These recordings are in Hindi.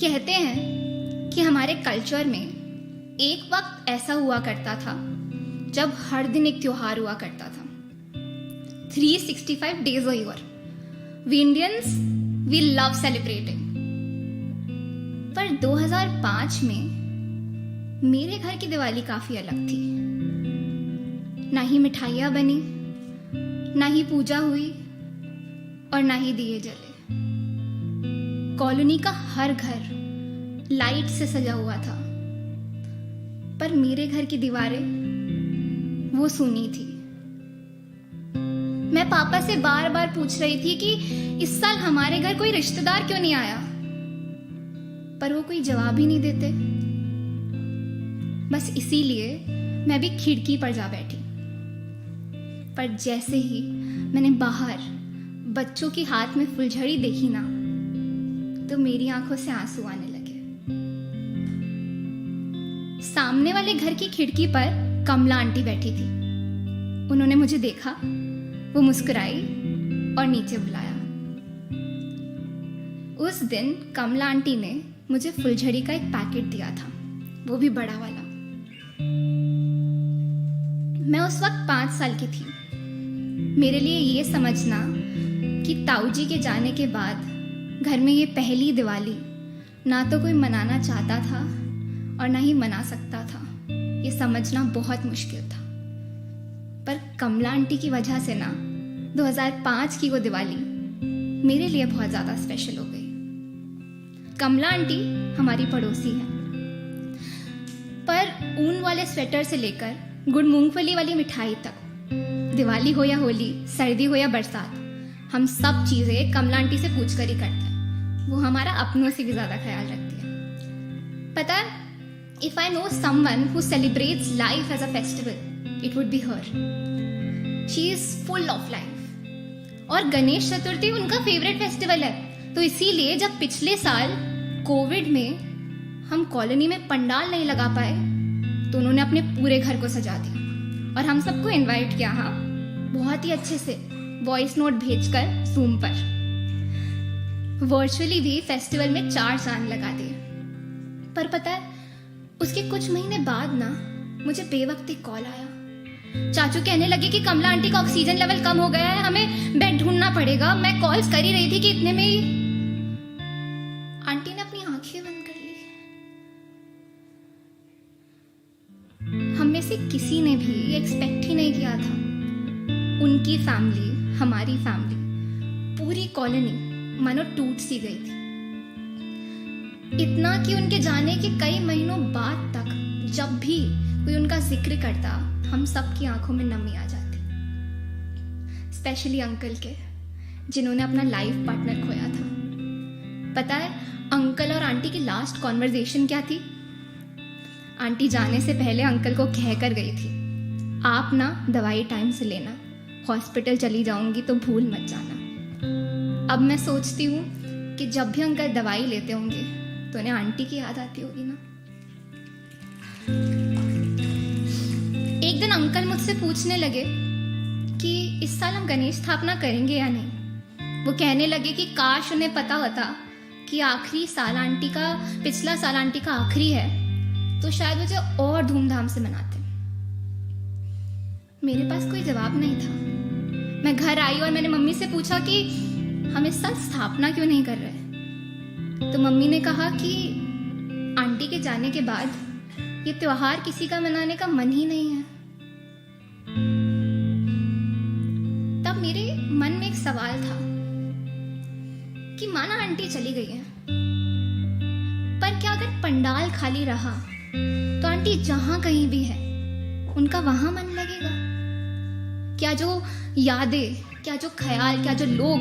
कहते हैं कि हमारे कल्चर में एक वक्त ऐसा हुआ करता था जब हर दिन एक त्योहार हुआ करता था। 365 days a year. We Indians, we love celebrating. पर 2005 में मेरे घर की दिवाली काफी अलग थी। ना ही मिठाइयाँ बनी, ना ही पूजा हुई और ना ही दिए जले। कॉलोनी का हर घर लाइट से सजा हुआ था, पर मेरे घर की दीवारें वो सूनी थी। मैं पापा से बार बार पूछ रही थी कि इस साल हमारे घर कोई रिश्तेदार क्यों नहीं आया, पर वो कोई जवाब ही नहीं देते। बस इसीलिए मैं भी खिड़की पर जा बैठी। पर जैसे ही मैंने बाहर बच्चों की हाथ में फुलझड़ी देखी ना, तो मेरी आंखों से आंसू आने लगे। सामने वाले घर की खिड़की पर कमला आंटी बैठी थी। उन्होंने मुझे देखा, वो मुस्कुराई और नीचे बुलाया। उस दिन कमला आंटी ने मुझे फुलझड़ी का एक पैकेट दिया था, वो भी बड़ा वाला। मैं उस वक्त 5 साल की थी। मेरे लिए ये समझना कि ताऊजी के जाने के बाद घर में ये पहली दिवाली ना तो कोई मनाना चाहता था और ना ही मना सकता था, ये समझना बहुत मुश्किल था। पर कमला आंटी की वजह से ना 2005 की वो दिवाली मेरे लिए बहुत ज़्यादा स्पेशल हो गई। कमला आंटी हमारी पड़ोसी है, पर ऊन वाले स्वेटर से लेकर गुड़ मूंगफली वाली मिठाई तक, दिवाली हो या होली, सर्दी हो या बरसात, हम सब चीज़ें कमला आंटी से पूछ कर ही करते हैं। वो हमारा अपनों से भी ज़्यादा ख्याल रखती है। पता है, if I know someone who celebrates life as a festival, it would be her. She is full of life. और गणेश चतुर्थी उनका फेवरेट फेस्टिवल है। तो इसीलिए जब पिछले साल कोविड में हम कॉलोनी में पंडाल नहीं लगा पाए, तो उन्होंने अपने पूरे घर को सजा दिया और हम सबको इनवाइट किया। हाँ, बहुत ही अच्छे से वॉइस नोट भेजकर जूम पर। वर्चुअली भी फेस्टिवल में 4 चांद लगा दिए। पर पता है, उसके कुछ महीने बाद ना मुझे बेवक्त एक कॉल आया। चाचू कहने लगे कि कमला आंटी का ऑक्सीजन लेवल कम हो गया है, हमें बेड ढूंढना पड़ेगा। मैं कॉल्स कर ही रही थी कि इतने में ही आंटी ने अपनी आंखें बंद कर ली। हम में से किसी ने भी एक्सपेक्ट ही नहीं किया था। उनकी फैमिली, हमारी फैमिली, पूरी कॉलोनी मानो टूट सी गई थी। इतना कि उनके जाने के कई महीनों बाद तक जब भी कोई उनका जिक्र करता, हम सबकी आंखों में नमी आ जाती। स्पेशली अंकल के, जिन्होंने अपना लाइफ पार्टनर खोया था। पता है, अंकल और आंटी की लास्ट कॉन्वर्सेशन क्या थी? आंटी जाने से पहले अंकल को कह कर गई थी, आप ना दवाई टाइम से लेना, हॉस्पिटल चली जाऊंगी तो भूल मत जाना। अब मैं सोचती हूँ कि जब भी अंकल दवाई लेते होंगे तो उन्हें आंटी की याद आती होगी ना। एक दिन अंकल मुझसे पूछने लगे कि इस साल हम गणेश स्थापना करेंगे या नहीं। वो कहने लगे कि काश उन्हें पता होता कि आखिरी साल आंटी का, पिछला साल आंटी का आखिरी है, तो शायद मुझे और धूमधाम से मनाते। मेरे पास कोई जवाब नहीं था। मैं घर आई और मैंने मम्मी से पूछा कि हम इस साल स्थापना क्यों नहीं कर रहे। तो मम्मी ने कहा कि आंटी के जाने के बाद ये त्योहार किसी का मनाने का मन ही नहीं है। तब मेरे मन में एक सवाल था कि माना आंटी चली गई है, पर क्या अगर पंडाल खाली रहा तो आंटी जहां कहीं भी है उनका वहां मन लगेगा? क्या जो यादें, क्या जो ख्याल, क्या जो लोग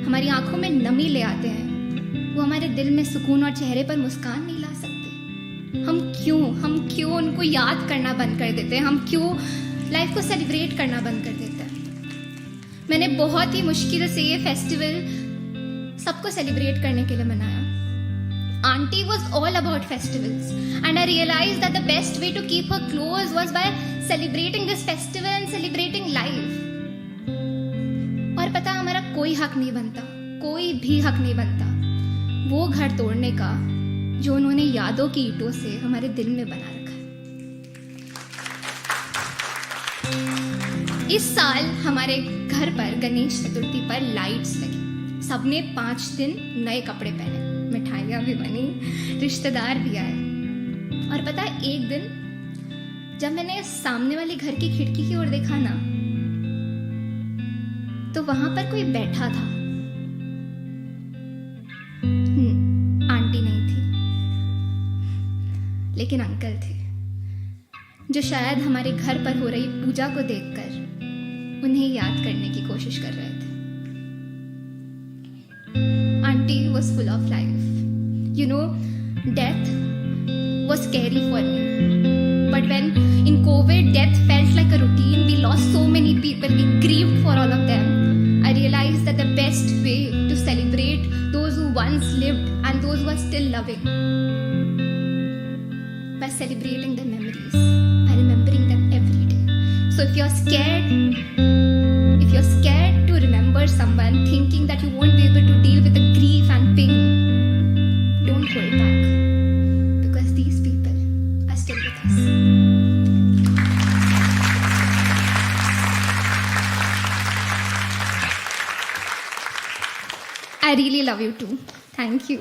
हमारी आंखों में नमी ले आते हैं, वो हमारे दिल में सुकून और चेहरे पर मुस्कान नहीं ला सकते? हम क्यों उनको याद करना बंद कर देते हैं? हम क्यों लाइफ को सेलिब्रेट करना बंद कर देते हैं? मैंने बहुत ही मुश्किल से ये फेस्टिवल सबको सेलिब्रेट करने के लिए मनाया। Auntie was all about festivals, and I realized that the best way to keep her close was by celebrating this festival and celebrating life. और पता, हमारा कोई हक नहीं बनता, कोई भी हक नहीं बनता वो घर तोड़ने का जो उन्होंने यादों की ईंटों से हमारे दिल में बना रखा है। इस साल हमारे घर पर गणेश चतुर्थी पर लाइट्स लगी, सबने 5 दिन नए कपड़े पहने, मिठाइयाँ भी बनी, रिश्तेदार भी आए। और पता है, एक दिन जब मैंने सामने वाले घर की खिड़की की ओर देखा ना, तो वहां पर कोई बैठा था। आंटी नहीं थी, लेकिन अंकल थे, जो शायद हमारे घर पर हो रही पूजा को देखकर उन्हें याद करने की कोशिश कर रहे थे। Aunty was full of life. You know, death was scary for me. But when in COVID, death felt like a routine. We lost so many people. We grieved for all of them. I realized that the best way to celebrate those who once lived and those who are still loving, by celebrating their memories, by remembering them every day. So if you're scared to remember someone, thinking that you won't be able to deal with the grief and pain, don't hold back, because these people are still with us. I really love you too. Thank you.